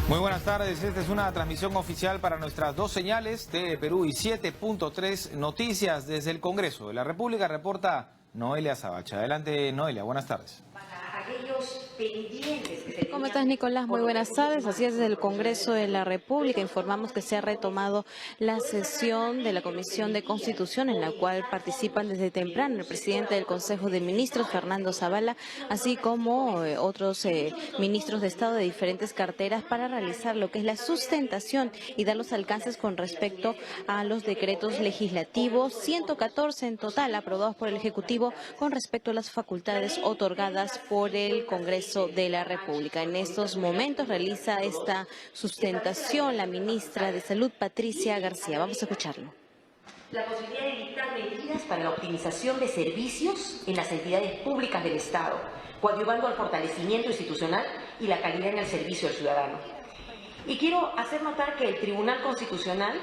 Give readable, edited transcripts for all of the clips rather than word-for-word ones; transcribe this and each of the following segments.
Muy buenas tardes, esta es una transmisión oficial para nuestras dos señales, TV Perú y 7.3 Noticias desde el Congreso de la República, reporta Noelia Sabacha. Adelante, Noelia, buenas tardes. ¿Cómo estás, Nicolás? Muy buenas tardes. Así es, desde el Congreso de la República informamos que se ha retomado la sesión de la Comisión de Constitución, en la cual participan desde temprano el presidente del Consejo de Ministros, Fernando Zavala, así como otros ministros de Estado de diferentes carteras, para realizar lo que es la sustentación y dar los alcances con respecto a los decretos legislativos, 114 en total aprobados por el Ejecutivo con respecto a las facultades otorgadas por el Congreso de la República. En estos momentos realiza esta sustentación la ministra de Salud, Patricia García. Vamos a escucharlo. La posibilidad de dictar medidas para la optimización de servicios en las entidades públicas del Estado, coadyuvando al fortalecimiento institucional y la calidad en el servicio al ciudadano. Y quiero hacer notar que el Tribunal Constitucional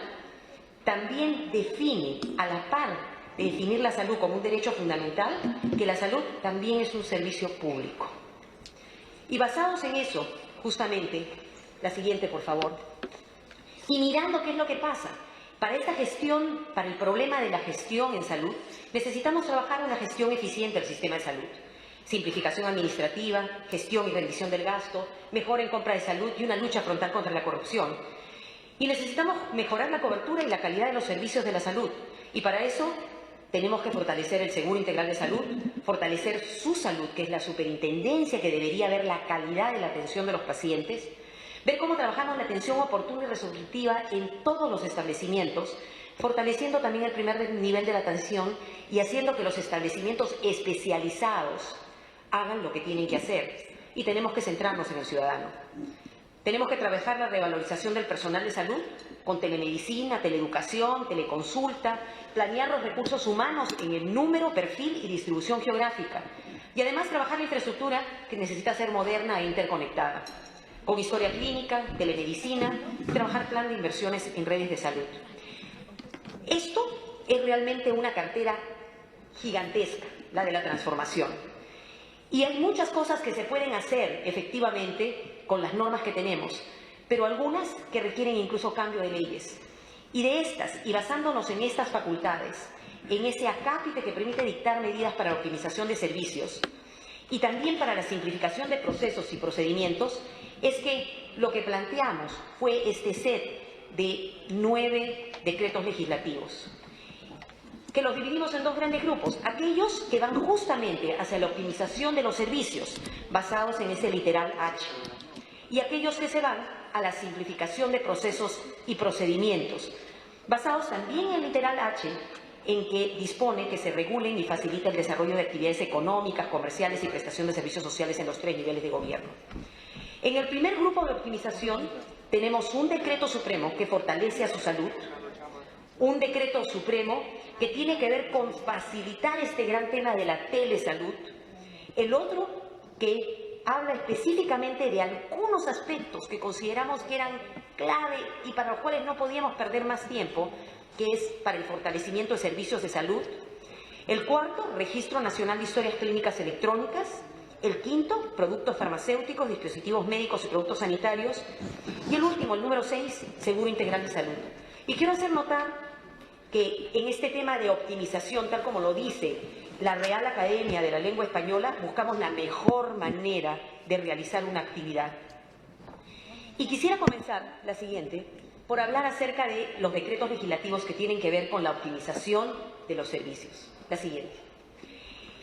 también define, a la par de definir la salud como un derecho fundamental, que la salud también es un servicio público. Y basados en eso, justamente, la siguiente, por favor, y mirando qué es lo que pasa, para esta gestión, para el problema de la gestión en salud, necesitamos trabajar en una gestión eficiente del sistema de salud. Simplificación administrativa, gestión y rendición del gasto, mejora en compra de salud y una lucha frontal contra la corrupción. Y necesitamos mejorar la cobertura y la calidad de los servicios de la salud. Y para eso tenemos que fortalecer el Seguro Integral de Salud, fortalecer su salud, que es la superintendencia que debería ver la calidad de la atención de los pacientes, ver cómo trabajamos la atención oportuna y resolutiva en todos los establecimientos, fortaleciendo también el primer nivel de la atención y haciendo que los establecimientos especializados hagan lo que tienen que hacer. Y tenemos que centrarnos en el ciudadano. Tenemos que trabajar la revalorización del personal de salud con telemedicina, teleeducación, teleconsulta, planear los recursos humanos en el número, perfil y distribución geográfica. Y además trabajar la infraestructura que necesita ser moderna e interconectada, con historia clínica, telemedicina, y trabajar plan de inversiones en redes de salud. Esto es realmente una cartera gigantesca, la de la transformación. Y hay muchas cosas que se pueden hacer efectivamente con las normas que tenemos, pero algunas que requieren incluso cambio de leyes. Y de estas, y basándonos en estas facultades, en ese acápite que permite dictar medidas para la optimización de servicios y también para la simplificación de procesos y procedimientos, es que lo que planteamos fue este set de 9 decretos legislativos, que los dividimos en dos grandes grupos: aquellos que van justamente hacia la optimización de los servicios, basados en ese literal H, y aquellos que se van a la simplificación de procesos y procedimientos, basados también en el literal H, en que dispone que se regulen y facilite el desarrollo de actividades económicas, comerciales y prestación de servicios sociales en los 3 niveles de gobierno. En el primer grupo de optimización tenemos un decreto supremo que fortalece a su salud, un decreto supremo que tiene que ver con facilitar este gran tema de la telesalud, el otro que habla específicamente de algunos aspectos que consideramos que eran clave y para los cuales no podíamos perder más tiempo, que es para el fortalecimiento de servicios de salud. El cuarto, Registro Nacional de Historias Clínicas Electrónicas. El quinto, productos farmacéuticos, dispositivos médicos y productos sanitarios. Y el último, el número 6, Seguro Integral de Salud. Y quiero hacer notar que en este tema de optimización, tal como lo dice la Real Academia de la Lengua Española, buscamos la mejor manera de realizar una actividad. Y quisiera comenzar, la siguiente, por hablar acerca de los decretos legislativos que tienen que ver con la optimización de los servicios. La siguiente.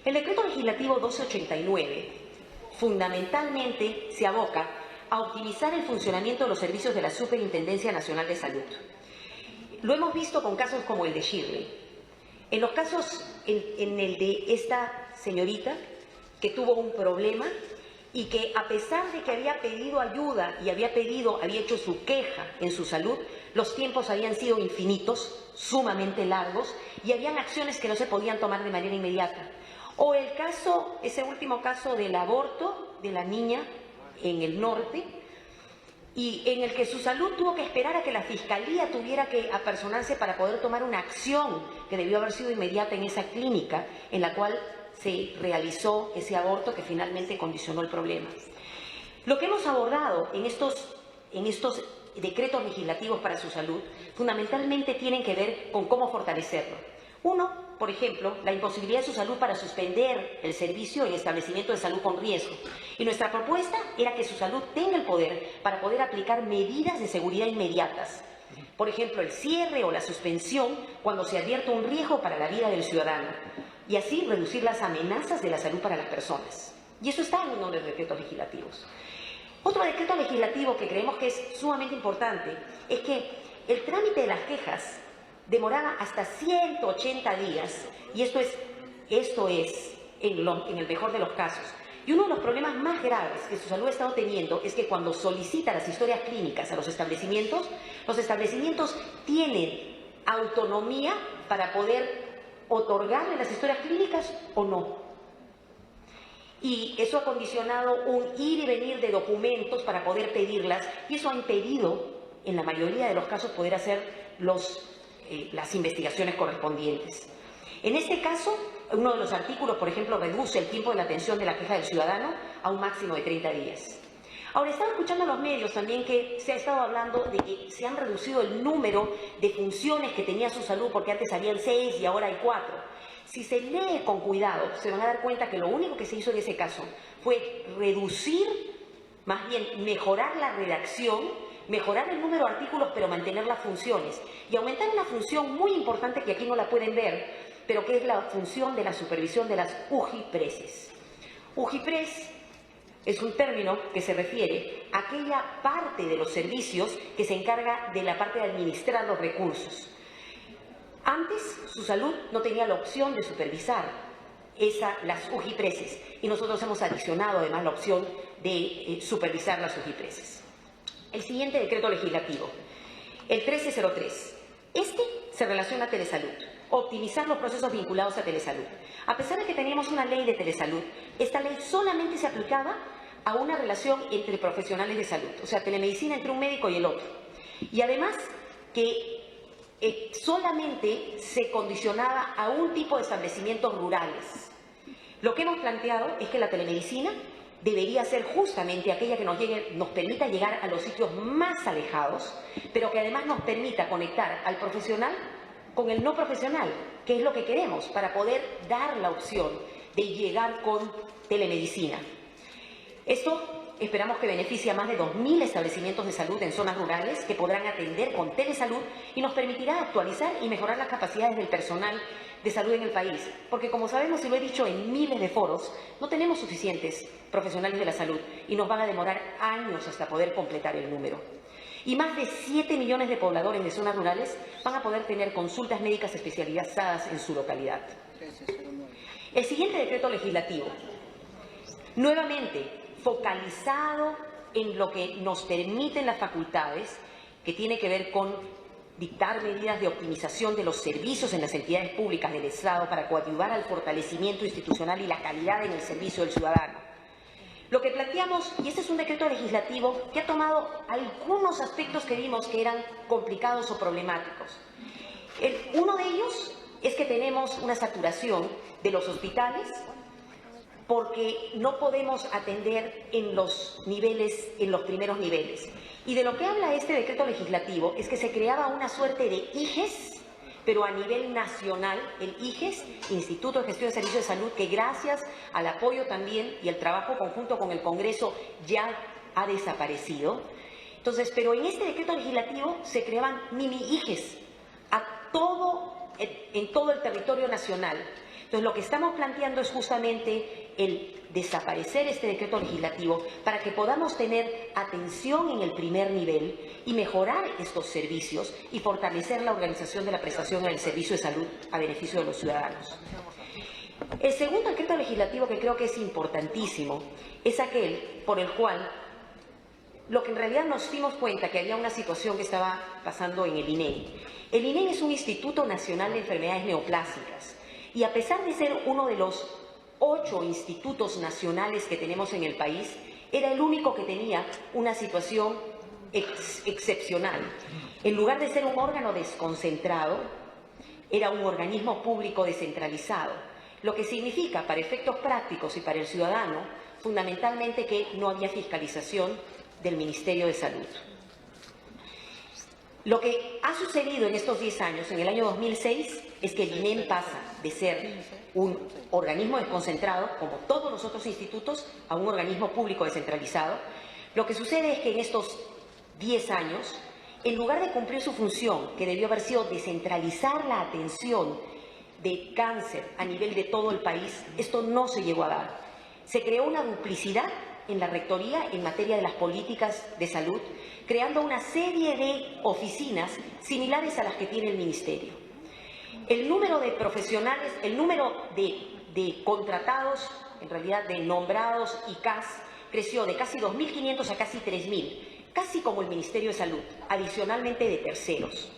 El decreto legislativo 1289 fundamentalmente se aboca a optimizar el funcionamiento de los servicios de la Superintendencia Nacional de Salud. Lo hemos visto con casos como el de Shirley. En los casos, en el de esta señorita que tuvo un problema y que, a pesar de que había pedido ayuda y había hecho su queja en su salud, los tiempos habían sido infinitos, sumamente largos, y habían acciones que no se podían tomar de manera inmediata. O el caso, ese último caso del aborto de la niña en el norte, y en el que su salud tuvo que esperar a que la Fiscalía tuviera que apersonarse para poder tomar una acción que debió haber sido inmediata en esa clínica en la cual se realizó ese aborto que finalmente condicionó el problema. Lo que hemos abordado en estos decretos legislativos para su salud fundamentalmente tienen que ver con cómo fortalecerlo. Uno, por ejemplo, la imposibilidad de su salud para suspender el servicio en establecimientos de salud con riesgo. Y nuestra propuesta era que su salud tenga el poder para poder aplicar medidas de seguridad inmediatas. Por ejemplo, el cierre o la suspensión cuando se advierte un riesgo para la vida del ciudadano. Y así reducir las amenazas de la salud para las personas. Y eso está en uno de los decretos legislativos. Otro decreto legislativo que creemos que es sumamente importante es que el trámite de las quejas demoraba hasta 180 días, y esto es en el mejor de los casos. Y uno de los problemas más graves que su salud ha estado teniendo es que cuando solicita las historias clínicas a los establecimientos tienen autonomía para poder otorgarle las historias clínicas o no. Y eso ha condicionado un ir y venir de documentos para poder pedirlas, y eso ha impedido, en la mayoría de los casos, poder hacer las investigaciones correspondientes. En este caso, uno de los artículos, por ejemplo, reduce el tiempo de la atención de la queja del ciudadano a un máximo de 30 días. Ahora, estaba escuchando en los medios también que se ha estado hablando de que se han reducido el número de funciones que tenía su salud, porque antes habían 6 y ahora hay 4. Si se lee con cuidado, se van a dar cuenta que lo único que se hizo en ese caso fue reducir, más bien mejorar la redacción, mejorar el número de artículos, pero mantener las funciones. Y aumentar una función muy importante que aquí no la pueden ver, pero que es la función de la supervisión de las UJIPRESes. UJIPRES es un término que se refiere a aquella parte de los servicios que se encarga de la parte de administrar los recursos. Antes, su salud no tenía la opción de supervisar las UJIPRESes, y nosotros hemos adicionado además la opción de supervisar las UJIPRESes. El siguiente decreto legislativo, el 1303. Este se relaciona a telesalud, optimizar los procesos vinculados a telesalud. A pesar de que teníamos una ley de telesalud, esta ley solamente se aplicaba a una relación entre profesionales de salud, o sea, telemedicina entre un médico y el otro. Y además que solamente se condicionaba a un tipo de establecimientos rurales. Lo que hemos planteado es que la telemedicina debería ser justamente aquella que nos permita llegar a los sitios más alejados, pero que además nos permita conectar al profesional con el no profesional, que es lo que queremos para poder dar la opción de llegar con telemedicina. Esto esperamos que beneficie a más de 2.000 establecimientos de salud en zonas rurales que podrán atender con telesalud, y nos permitirá actualizar y mejorar las capacidades del personal de salud en el país. Porque, como sabemos y lo he dicho en miles de foros, no tenemos suficientes profesionales de la salud y nos van a demorar años hasta poder completar el número. Y más de 7 millones de pobladores de zonas rurales van a poder tener consultas médicas especializadas en su localidad. El siguiente decreto legislativo, nuevamente focalizado en lo que nos permiten las facultades, que tiene que ver con dictar medidas de optimización de los servicios en las entidades públicas del Estado para coadyuvar al fortalecimiento institucional y la calidad en el servicio del ciudadano. Lo que planteamos, y este es un decreto legislativo que ha tomado algunos aspectos que vimos que eran complicados o problemáticos. Uno de ellos es que tenemos una saturación de los hospitales porque no podemos atender en los primeros niveles. Y de lo que habla este decreto legislativo es que se creaba una suerte de IGES, pero a nivel nacional, el IGES, Instituto de Gestión de Servicios de Salud, que gracias al apoyo también y el trabajo conjunto con el Congreso ya ha desaparecido. Entonces, pero en este decreto legislativo se creaban mini IGES en todo el territorio nacional. Entonces, lo que estamos planteando es justamente el desaparecer este decreto legislativo para que podamos tener atención en el primer nivel y mejorar estos servicios y fortalecer la organización de la prestación del servicio de salud a beneficio de los ciudadanos. El segundo decreto legislativo, que creo que es importantísimo, es aquel por el cual lo que en realidad nos dimos cuenta que había una situación que estaba pasando en el INEI. El INEI es un Instituto Nacional de Enfermedades Neoplásicas, y a pesar de ser uno de los 8 institutos nacionales que tenemos en el país, era el único que tenía una situación excepcional. En lugar de ser un órgano desconcentrado, era un organismo público descentralizado, lo que significa, para efectos prácticos y para el ciudadano, fundamentalmente que no había fiscalización del Ministerio de Salud. Lo que ha sucedido en estos 10 años, en el año 2006, es que el INEM pasa de ser un organismo desconcentrado, como todos los otros institutos, a un organismo público descentralizado. Lo que sucede es que en estos 10 años, en lugar de cumplir su función, que debió haber sido descentralizar la atención de cáncer a nivel de todo el país, esto no se llegó a dar. Se creó una duplicidad en la rectoría en materia de las políticas de salud, creando una serie de oficinas similares a las que tiene el Ministerio. El número de profesionales, el número de contratados, en realidad de nombrados y CAS, creció de casi 2.500 a casi 3.000, casi como el Ministerio de Salud, adicionalmente de terceros.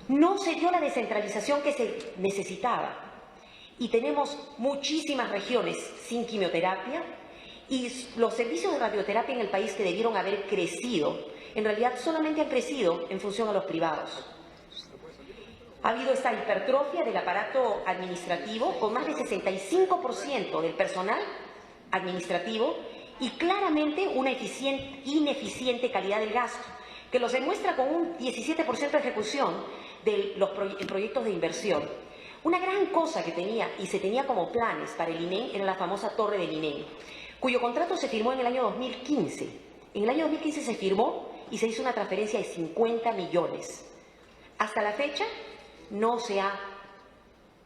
No se dio la descentralización que se necesitaba y tenemos muchísimas regiones sin quimioterapia y los servicios de radioterapia en el país que debieron haber crecido, en realidad solamente han crecido en función a los privados. Ha habido esta hipertrofia del aparato administrativo con más del 65% del personal administrativo y claramente una ineficiente calidad del gasto, que los demuestra con un 17% de ejecución de los proyectos de inversión. Una gran cosa que tenía y se tenía como planes para el INEM era la famosa torre del INEM, cuyo contrato se firmó en el año 2015. En el año 2015 se firmó y se hizo una transferencia de 50 millones. Hasta la fecha no se ha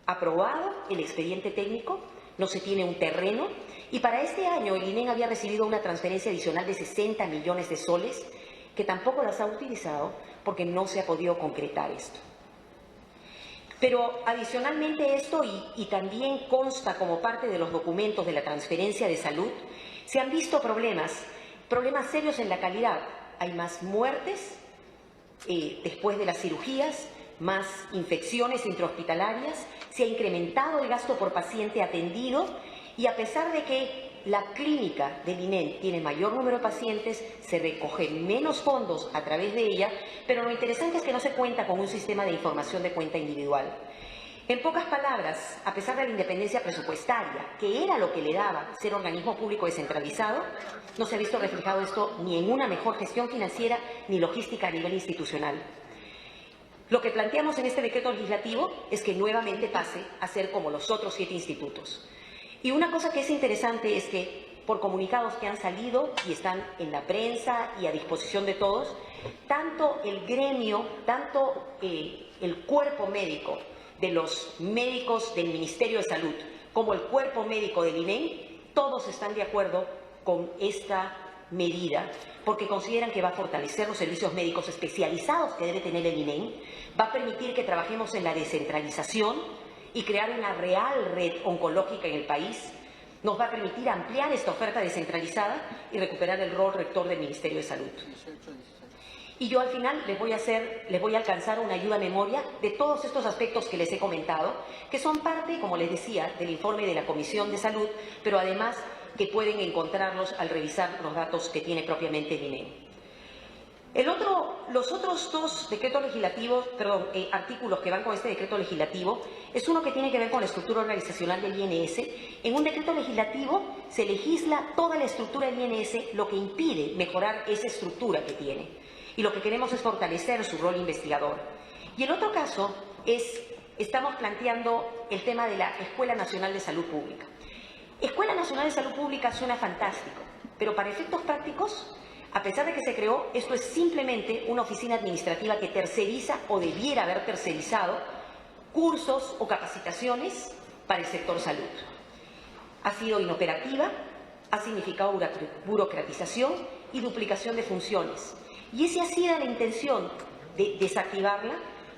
aprobado el expediente técnico, no se tiene un terreno y para este año el INEM había recibido una transferencia adicional de 60 millones de soles que tampoco las ha utilizado porque no se ha podido concretar esto. Pero adicionalmente esto, y también consta como parte de los documentos de la transferencia de salud, se han visto problemas serios en la calidad. Hay más muertes después de las cirugías, más infecciones intrahospitalarias, se ha incrementado el gasto por paciente atendido y a pesar de que la clínica del INEM tiene mayor número de pacientes, se recogen menos fondos a través de ella, pero lo interesante es que no se cuenta con un sistema de información de cuenta individual. En pocas palabras, a pesar de la independencia presupuestaria, que era lo que le daba ser organismo público descentralizado, no se ha visto reflejado esto ni en una mejor gestión financiera ni logística a nivel institucional. Lo que planteamos en este decreto legislativo es que nuevamente pase a ser como los otros 7 institutos. Y una cosa que es interesante es que por comunicados que han salido y están en la prensa y a disposición de todos, tanto el gremio, tanto el cuerpo médico de los médicos del Ministerio de Salud como el cuerpo médico del INEM, todos están de acuerdo con esta medida porque consideran que va a fortalecer los servicios médicos especializados que debe tener el INEM, va a permitir que trabajemos en la descentralización y crear una real red oncológica en el país, nos va a permitir ampliar esta oferta descentralizada y recuperar el rol rector del Ministerio de Salud. Y yo al final les voy a alcanzar una ayuda a memoria de todos estos aspectos que les he comentado, que son parte, como les decía, del informe de la Comisión de Salud, pero además que pueden encontrarlos al revisar los datos que tiene propiamente el INEM. Los otros 2 decretos legislativos, artículos que van con este decreto legislativo, es uno que tiene que ver con la estructura organizacional del INS. En un decreto legislativo se legisla toda la estructura del INS, lo que impide mejorar esa estructura que tiene. Y lo que queremos es fortalecer su rol investigador. Y el otro caso estamos planteando el tema de la Escuela Nacional de Salud Pública. Escuela Nacional de Salud Pública suena fantástico, pero para efectos prácticos, a pesar de que se creó, esto es simplemente una oficina administrativa que terceriza o debiera haber tercerizado cursos o capacitaciones para el sector salud. Ha sido inoperativa, ha significado burocratización y duplicación de funciones. Y esa ha sido la intención de desactivarla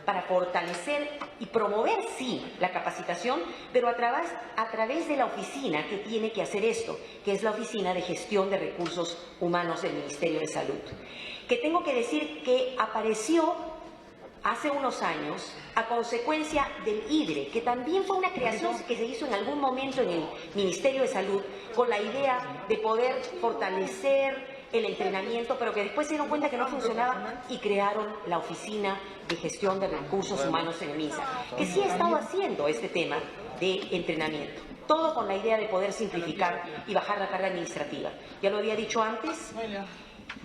para fortalecer y promover, sí, la capacitación, pero a través de la oficina que tiene que hacer esto, que es la Oficina de Gestión de Recursos Humanos del Ministerio de Salud. Que tengo que decir que apareció hace unos años a consecuencia del IDRE, que también fue una creación que se hizo en algún momento en el Ministerio de Salud con la idea de poder fortalecer el entrenamiento, pero que después se dieron cuenta que no funcionaba y crearon la Oficina de Gestión de Recursos Humanos en el MINSA, que sí ha estado haciendo este tema de entrenamiento. Todo con la idea de poder simplificar y bajar la carga administrativa. Ya lo había dicho antes,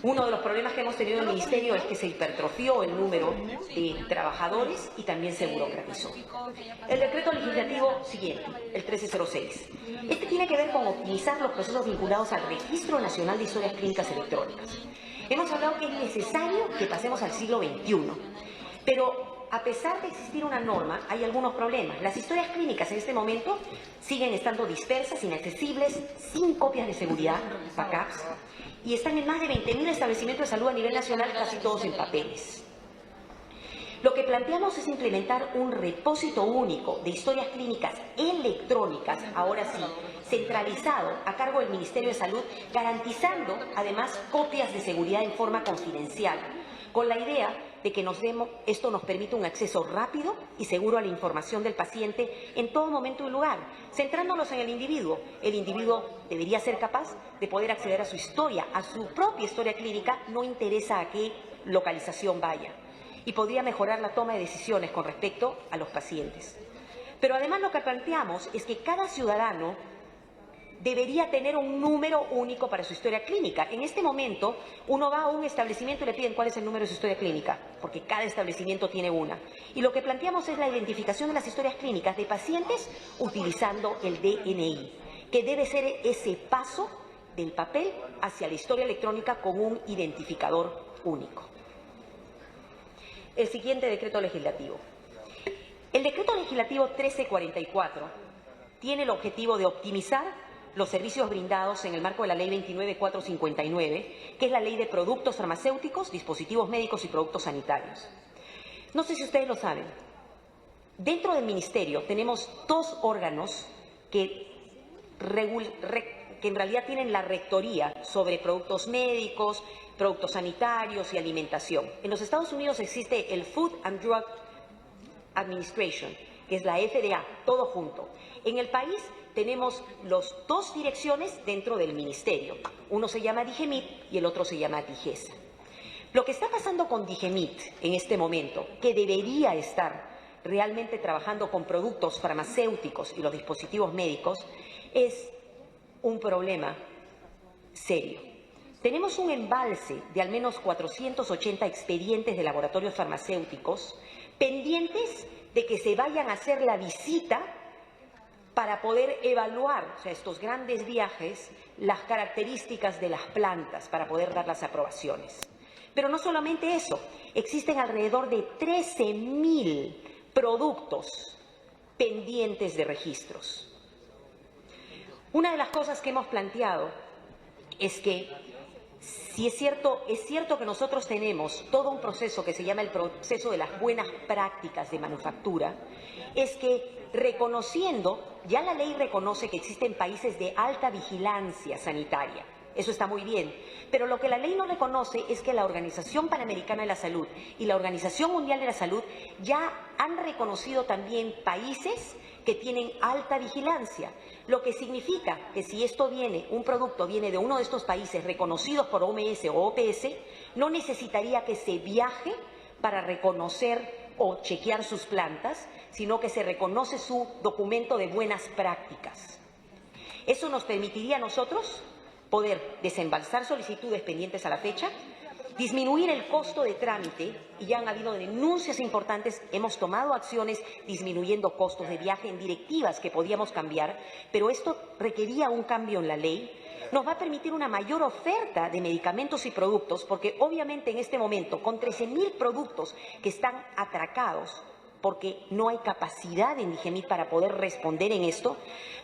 uno de los problemas que hemos tenido en el Ministerio es que se hipertrofió el número de trabajadores y también se burocratizó. El decreto legislativo siguiente, el 1306. Este tiene que ver con optimizar los procesos vinculados al Registro Nacional de Historias Clínicas Electrónicas. Hemos hablado que es necesario que pasemos al siglo XXI, pero a pesar de existir una norma, hay algunos problemas. Las historias clínicas en este momento siguen estando dispersas, inaccesibles, sin copias de seguridad, backups, y están en más de 20.000 establecimientos de salud a nivel nacional, casi todos en papeles. Lo que planteamos es implementar un repósito único de historias clínicas electrónicas, ahora sí, centralizado a cargo del Ministerio de Salud, garantizando además copias de seguridad en forma confidencial, con la idea de que esto nos permite un acceso rápido y seguro a la información del paciente en todo momento y lugar, centrándonos en el individuo. El individuo debería ser capaz de poder acceder a su historia, a su propia historia clínica, no interesa a qué localización vaya, y podría mejorar la toma de decisiones con respecto a los pacientes. Pero además lo que planteamos es que cada ciudadano debería tener un número único para su historia clínica. En este momento, uno va a un establecimiento y le piden cuál es el número de su historia clínica, porque cada establecimiento tiene una. Y lo que planteamos es la identificación de las historias clínicas de pacientes utilizando el DNI, que debe ser ese paso del papel hacia la historia electrónica con un identificador único. El siguiente decreto legislativo. El decreto legislativo 1344 tiene el objetivo de optimizar los servicios brindados en el marco de la Ley 29459, que es la Ley de Productos Farmacéuticos, Dispositivos Médicos y Productos Sanitarios. No sé si ustedes lo saben. Dentro del Ministerio tenemos dos órganos que en realidad tienen la rectoría sobre productos médicos, productos sanitarios y alimentación. En los Estados Unidos existe el Food and Drug Administration, que es la FDA, todo junto. En el país tenemos las dos direcciones dentro del Ministerio. Uno se llama DIGEMIT y el otro se llama DIGESA. Lo que está pasando con DIGEMIT en este momento, que debería estar realmente trabajando con productos farmacéuticos y los dispositivos médicos, es un problema serio. Tenemos un embalse de al menos 480 expedientes de laboratorios farmacéuticos pendientes de que se vayan a hacer la visita para poder evaluar, o sea, estos grandes viajes, las características de las plantas para poder dar las aprobaciones. Pero no solamente eso, existen alrededor de 13.000 productos pendientes de registros. Una de las cosas que hemos planteado es que si es cierto que nosotros tenemos todo un proceso que se llama el proceso de las buenas prácticas de manufactura, es que reconociendo, ya la ley reconoce que existen países de alta vigilancia sanitaria, eso está muy bien, pero lo que la ley no reconoce es que la Organización Panamericana de la Salud y la Organización Mundial de la Salud ya han reconocido también países que tienen alta vigilancia, lo que significa que si un producto viene de uno de estos países reconocidos por OMS o OPS, no necesitaría que se viaje para reconocer o chequear sus plantas, sino que se reconoce su documento de buenas prácticas. Eso nos permitiría a nosotros poder desembalsar solicitudes pendientes a la fecha, disminuir el costo de trámite, y ya han habido denuncias importantes, hemos tomado acciones disminuyendo costos de viaje en directivas que podíamos cambiar, pero esto requería un cambio en la ley. Nos va a permitir una mayor oferta de medicamentos y productos, porque obviamente en este momento, con 13.000 productos que están atracados, porque no hay capacidad en DIGEMIT para poder responder en esto,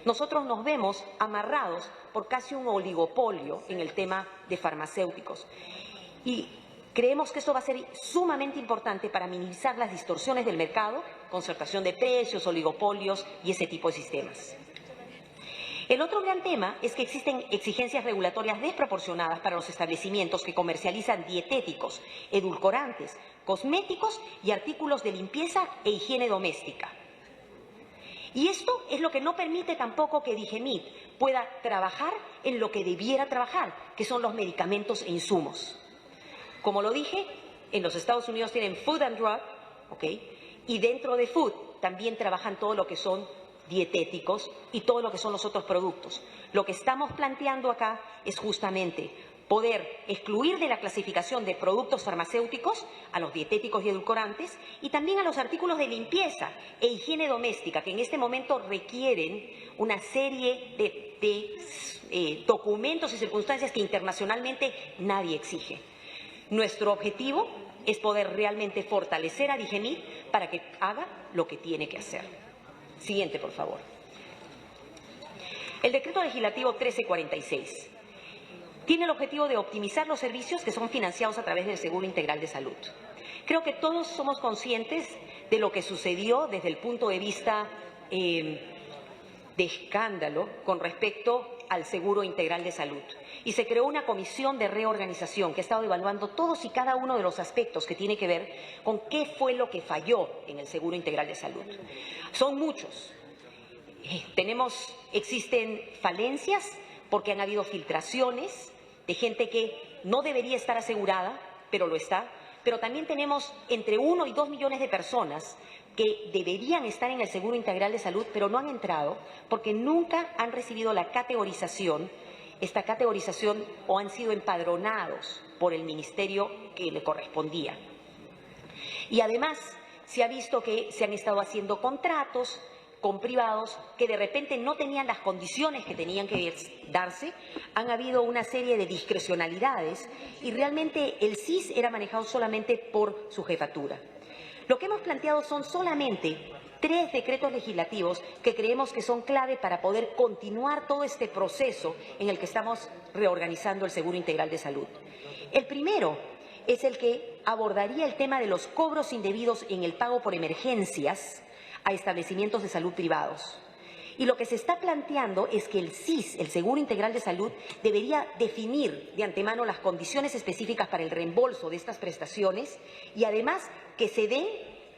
nosotros nos vemos amarrados por casi un oligopolio en el tema de farmacéuticos. Y creemos que esto va a ser sumamente importante para minimizar las distorsiones del mercado, concertación de precios, oligopolios y ese tipo de sistemas. El otro gran tema es que existen exigencias regulatorias desproporcionadas para los establecimientos que comercializan dietéticos, edulcorantes, cosméticos y artículos de limpieza e higiene doméstica. Y esto es lo que no permite tampoco que DIGEMIT pueda trabajar en lo que debiera trabajar, que son los medicamentos e insumos. Como lo dije, en los Estados Unidos tienen Food and Drug, ¿ok? Y dentro de Food también trabajan todo lo que son dietéticos y todo lo que son los otros productos. Lo que estamos planteando acá es justamente poder excluir de la clasificación de productos farmacéuticos a los dietéticos y edulcorantes y también a los artículos de limpieza e higiene doméstica, que en este momento requieren una serie de documentos y circunstancias que internacionalmente nadie exige. Nuestro objetivo es poder realmente fortalecer a Digemid para que haga lo que tiene que hacer. Siguiente, por favor. El decreto legislativo 1346 tiene el objetivo de optimizar los servicios que son financiados a través del Seguro Integral de Salud. Creo que todos somos conscientes de lo que sucedió desde el punto de vista de escándalo con respecto al Seguro Integral de Salud. Y se creó una comisión de reorganización que ha estado evaluando todos y cada uno de los aspectos que tiene que ver con qué fue lo que falló en el Seguro Integral de Salud. Son muchos. Existen falencias porque han habido filtraciones de gente que no debería estar asegurada, pero lo está. Pero también tenemos entre 1 y 2 millones de personas que deberían estar en el Seguro Integral de Salud, pero no han entrado porque nunca han recibido la categorización, esta categorización, o han sido empadronados por el ministerio que le correspondía. Y además se ha visto que se han estado haciendo contratos con privados que de repente no tenían las condiciones que tenían que darse. Han habido una serie de discrecionalidades y realmente el SIS era manejado solamente por su jefatura. Lo que hemos planteado son solamente 3 decretos legislativos que creemos que son clave para poder continuar todo este proceso en el que estamos reorganizando el Seguro Integral de Salud. El primero es el que abordaría el tema de los cobros indebidos en el pago por emergencias a establecimientos de salud privados. Y lo que se está planteando es que el SIS, el Seguro Integral de Salud, debería definir de antemano las condiciones específicas para el reembolso de estas prestaciones y además que se den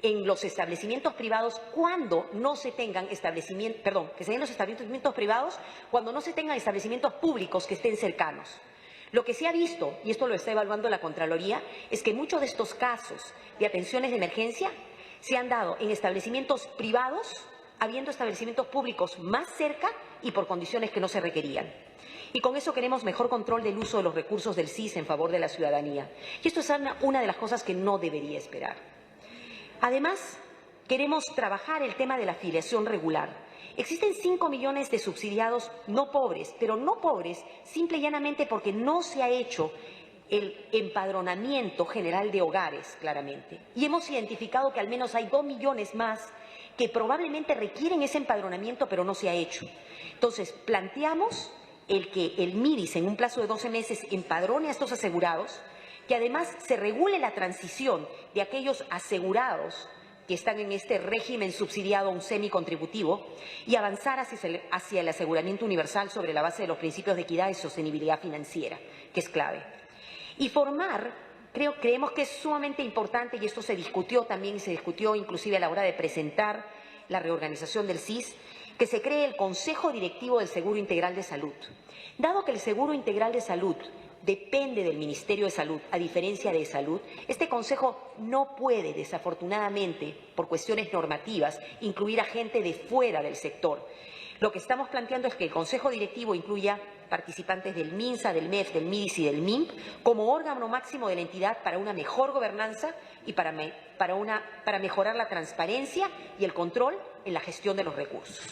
en los establecimientos privados cuando no se tengan establecimientos, que se den los establecimientos privados cuando no se tengan establecimientos públicos que estén cercanos. Lo que se ha visto, y esto lo está evaluando la Contraloría, es que muchos de estos casos de atenciones de emergencia se han dado en establecimientos privados, habiendo establecimientos públicos más cerca y por condiciones que no se requerían. Y con eso queremos mejor control del uso de los recursos del SIS en favor de la ciudadanía. Y esto es una de las cosas que no debería esperar. Además, queremos trabajar el tema de la afiliación regular. Existen 5 millones de subsidiados no pobres, pero no pobres simple y llanamente porque no se ha hecho el empadronamiento general de hogares, claramente. Y hemos identificado que al menos hay 2 millones más que probablemente requieren ese empadronamiento, pero no se ha hecho. Entonces, planteamos el que el MIDIS en un plazo de 12 meses empadrone a estos asegurados, que además se regule la transición de aquellos asegurados que están en este régimen subsidiado a un semicontributivo y avanzar hacia el aseguramiento universal sobre la base de los principios de equidad y sostenibilidad financiera, que es clave. Y formar, creemos que es sumamente importante, y esto se discutió también, se discutió inclusive a la hora de presentar la reorganización del SIS, que se cree el Consejo Directivo del Seguro Integral de Salud. Dado que el Seguro Integral de Salud depende del Ministerio de Salud, a diferencia de Salud, este Consejo no puede, desafortunadamente, por cuestiones normativas, incluir a gente de fuera del sector. Lo que estamos planteando es que el Consejo Directivo incluya participantes del MINSA, del MEF, del MIDIS y del MIMP como órgano máximo de la entidad para una mejor gobernanza y para mejorar la transparencia y el control en la gestión de los recursos.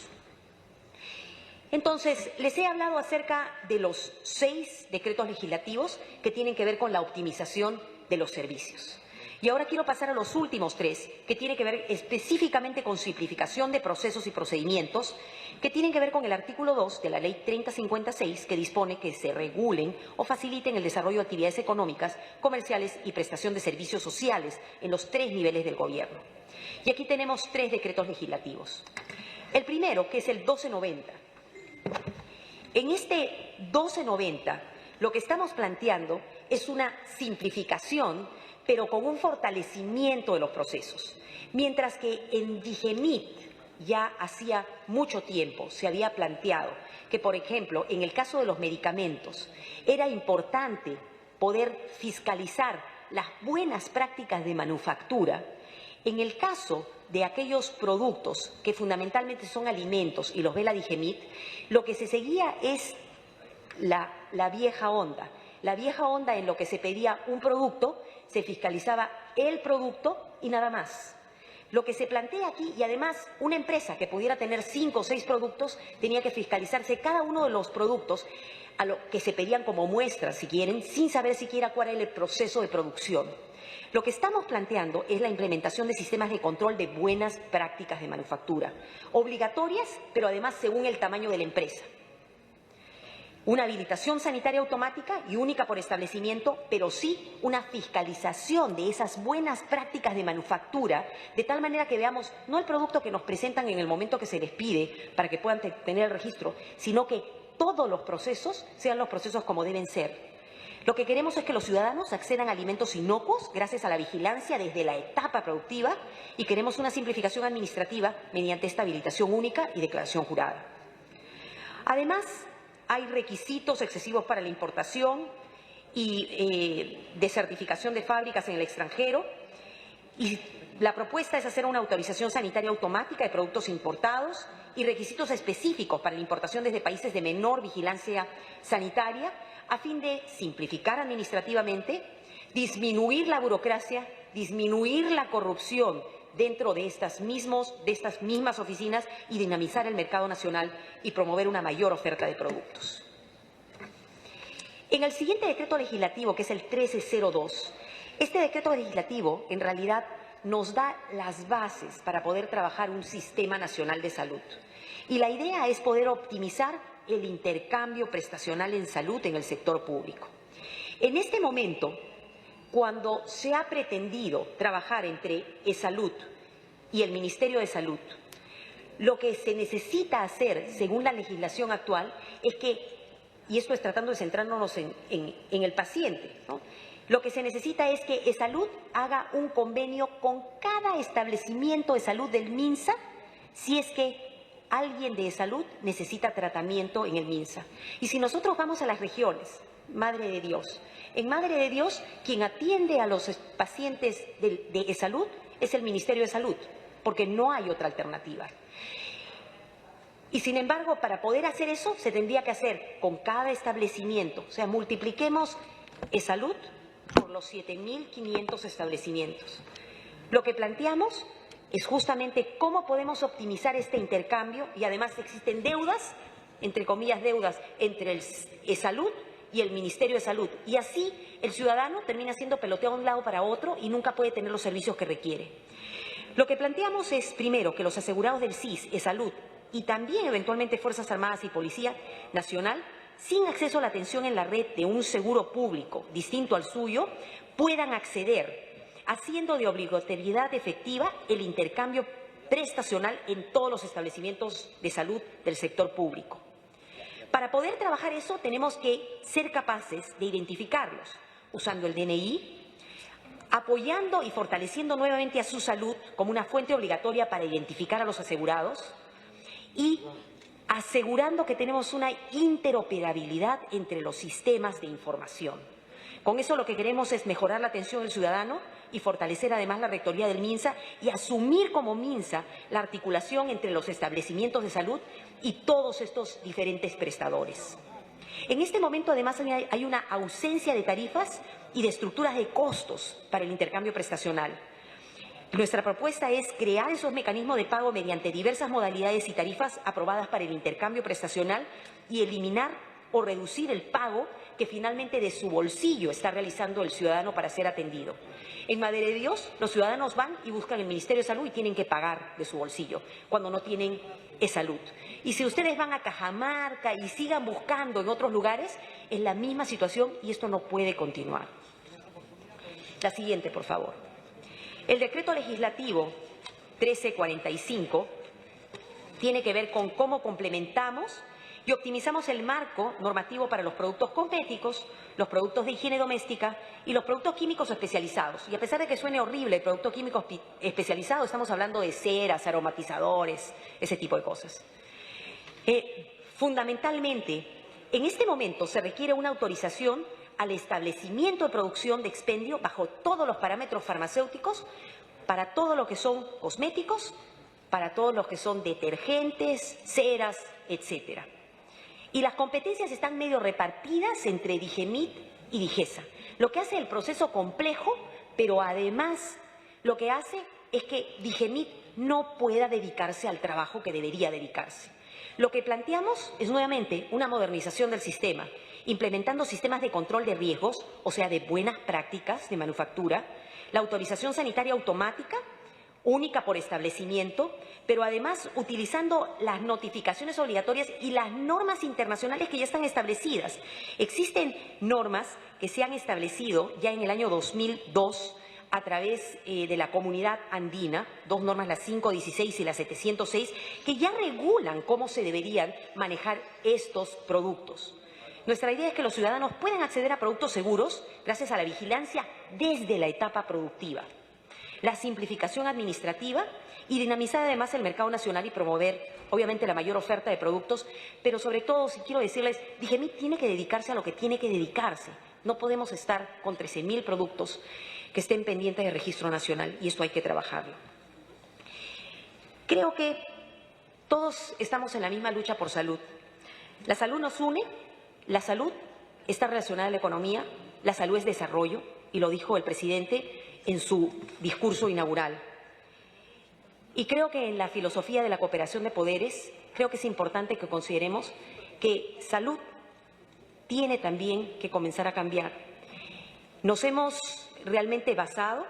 Entonces, les he hablado acerca de los 6 decretos legislativos que tienen que ver con la optimización de los servicios. Y ahora quiero pasar a los últimos 3, que tienen que ver específicamente con simplificación de procesos y procedimientos, que tienen que ver con el artículo 2 de la Ley 3056, que dispone que se regulen o faciliten el desarrollo de actividades económicas, comerciales y prestación de servicios sociales en los 3 niveles del Gobierno. Y aquí tenemos 3 decretos legislativos. El primero, que es el 1290. En este 1290, lo que estamos planteando es una simplificación, pero con un fortalecimiento de los procesos. Mientras que en Digemid ya hacía mucho tiempo se había planteado que, por ejemplo, en el caso de los medicamentos, era importante poder fiscalizar las buenas prácticas de manufactura. En el caso de aquellos productos que fundamentalmente son alimentos y los ve la DIGEMIT, lo que se seguía es la vieja onda. La vieja onda en lo que se pedía un producto, se fiscalizaba el producto y nada más. Lo que se plantea aquí, y además una empresa que pudiera tener 5 o 6 productos, tenía que fiscalizarse cada uno de los productos a lo que se pedían como muestras, si quieren, sin saber siquiera cuál era el proceso de producción. Lo que estamos planteando es la implementación de sistemas de control de buenas prácticas de manufactura, obligatorias, pero además según el tamaño de la empresa. Una habilitación sanitaria automática y única por establecimiento, pero sí una fiscalización de esas buenas prácticas de manufactura, de tal manera que veamos no el producto que nos presentan en el momento que se les pide para que puedan tener el registro, sino que todos los procesos sean los procesos como deben ser. Lo que queremos es que los ciudadanos accedan a alimentos inocuos gracias a la vigilancia desde la etapa productiva y queremos una simplificación administrativa mediante esta habilitación única y declaración jurada. Además, hay requisitos excesivos para la importación y de certificación de fábricas en el extranjero y la propuesta es hacer una autorización sanitaria automática de productos importados y requisitos específicos para la importación desde países de menor vigilancia sanitaria a fin de simplificar administrativamente, disminuir la burocracia, disminuir la corrupción dentro de estas mismas oficinas y dinamizar el mercado nacional y promover una mayor oferta de productos. En el siguiente decreto legislativo, que es el 1302, este decreto legislativo en realidad nos da las bases para poder trabajar un sistema nacional de salud. Y la idea es poder optimizar el intercambio prestacional en salud en el sector público. En este momento, cuando se ha pretendido trabajar entre eSalud y el Ministerio de Salud, lo que se necesita hacer, según la legislación actual, es que, y esto es tratando de centrarnos en el paciente, ¿no? Lo que se necesita es que eSalud haga un convenio con cada establecimiento de salud del MINSA si es que alguien de eSalud necesita tratamiento en el MINSA. Y si nosotros vamos a las regiones, Madre de Dios, en Madre de Dios, quien atiende a los pacientes de eSalud es el Ministerio de Salud, porque no hay otra alternativa. Y sin embargo, para poder hacer eso, se tendría que hacer con cada establecimiento. O sea, multipliquemos eSalud por los 7.500 establecimientos. Lo que planteamos es justamente cómo podemos optimizar este intercambio y además existen deudas, entre comillas deudas, entre el eSalud y el Ministerio de Salud. Y así el ciudadano termina siendo peloteado de un lado para otro y nunca puede tener los servicios que requiere. Lo que planteamos es, primero, que los asegurados del SIS, eSalud y también eventualmente Fuerzas Armadas y Policía Nacional, sin acceso a la atención en la red de un seguro público distinto al suyo, puedan acceder, haciendo de obligatoriedad efectiva el intercambio prestacional en todos los establecimientos de salud del sector público. Para poder trabajar eso tenemos que ser capaces de identificarlos, usando el DNI, apoyando y fortaleciendo nuevamente a su salud como una fuente obligatoria para identificar a los asegurados y asegurando que tenemos una interoperabilidad entre los sistemas de información. Con eso lo que queremos es mejorar la atención del ciudadano y fortalecer además la rectoría del MINSA y asumir como MINSA la articulación entre los establecimientos de salud y todos estos diferentes prestadores. En este momento además hay una ausencia de tarifas y de estructuras de costos para el intercambio prestacional. Nuestra propuesta es crear esos mecanismos de pago mediante diversas modalidades y tarifas aprobadas para el intercambio prestacional y eliminar o reducir el pago que finalmente de su bolsillo está realizando el ciudadano para ser atendido. En Madre de Dios, los ciudadanos van y buscan el Ministerio de Salud y tienen que pagar de su bolsillo cuando no tienen eSalud. Y si ustedes van a Cajamarca y sigan buscando en otros lugares, es la misma situación y esto no puede continuar. La siguiente, por favor. El decreto legislativo 1345 tiene que ver con cómo complementamos y optimizamos el marco normativo para los productos cosméticos, los productos de higiene doméstica y los productos químicos especializados. Y a pesar de que suene horrible el producto químico especializado, estamos hablando de ceras, aromatizadores, ese tipo de cosas. Fundamentalmente, en este momento se requiere una autorización al establecimiento de producción de expendio bajo todos los parámetros farmacéuticos para todo lo que son cosméticos, para todo lo que son detergentes, ceras, etcétera. Y las competencias están medio repartidas entre Digemit y Digesa, lo que hace el proceso complejo, pero además lo que hace es que Digemit no pueda dedicarse al trabajo que debería dedicarse. Lo que planteamos es nuevamente una modernización del sistema, implementando sistemas de control de riesgos, o sea, de buenas prácticas de manufactura, la autorización sanitaria automática, única por establecimiento, pero además utilizando las notificaciones obligatorias y las normas internacionales que ya están establecidas. Existen normas que se han establecido ya en el año 2002 a través de la Comunidad Andina, dos normas, la 516 y la 706, que ya regulan cómo se deberían manejar estos productos. Nuestra idea es que los ciudadanos puedan acceder a productos seguros gracias a la vigilancia desde la etapa productiva, la simplificación administrativa y dinamizar además el mercado nacional y promover, obviamente, la mayor oferta de productos, pero sobre todo, si quiero decirles, Digemit tiene que dedicarse a lo que tiene que dedicarse. No podemos estar con 13.000 productos que estén pendientes de registro nacional y esto hay que trabajarlo. Creo que todos estamos en la misma lucha por salud. La salud nos une, la salud está relacionada a la economía, la salud es desarrollo y lo dijo el presidente en su discurso inaugural. Y creo que en la filosofía de la cooperación de poderes, creo que es importante que consideremos que salud tiene también que comenzar a cambiar. Nos hemos realmente basado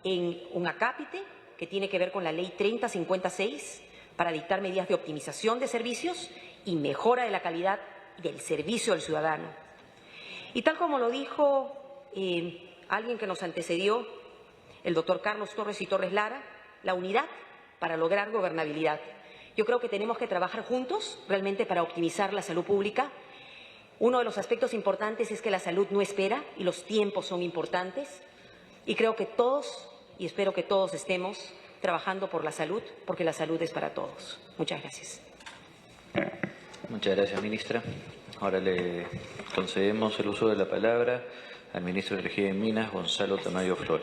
en un acápite que tiene que ver con la Ley 3056 para dictar medidas de optimización de servicios y mejora de la calidad del servicio al ciudadano. Y tal como lo dijo alguien que nos antecedió, el doctor Carlos Torres y Torres Lara, la unidad para lograr gobernabilidad. Yo creo que tenemos que trabajar juntos realmente para optimizar la salud pública. Uno de los aspectos importantes es que la salud no espera y los tiempos son importantes. Y creo que todos, y espero que todos estemos trabajando por la salud, porque la salud es para todos. Muchas gracias. Muchas gracias, ministra. Ahora le concedemos el uso de la palabra al ministro de Energía y Minas, Gonzalo Tamayo Flores.